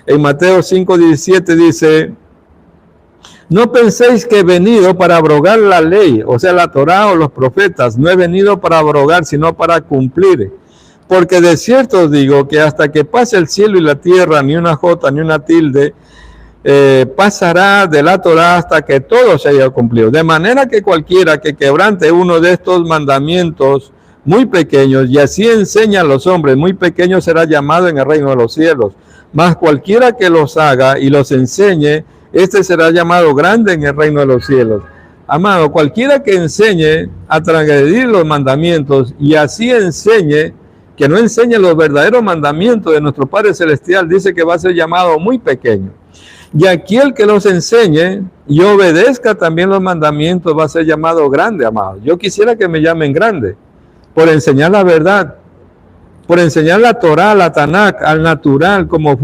En Mateo 5:17 dice: no penséis que he venido para abrogar la ley, o sea, la Torá o los profetas. No he venido para abrogar, sino para cumplir. Porque de cierto os digo que hasta que pase el cielo y la tierra, ni una jota ni una tilde pasará de la Torá hasta que todo se haya cumplido. De manera que cualquiera que quebrante uno de estos mandamientos muy pequeños, y así enseña a los hombres muy pequeños, será llamado en el reino de los cielos. Mas cualquiera que los haga y los enseñe, este será llamado grande en el reino de los cielos. Amado, cualquiera que enseñe a transgredir los mandamientos y así enseñe, que no enseñe los verdaderos mandamientos de nuestro Padre Celestial, dice que va a ser llamado muy pequeño. Y aquel que los enseñe y obedezca también los mandamientos va a ser llamado grande, amado. Yo quisiera que me llamen grande por enseñar la verdad, por enseñar la Torá, la Tanakh, al natural, como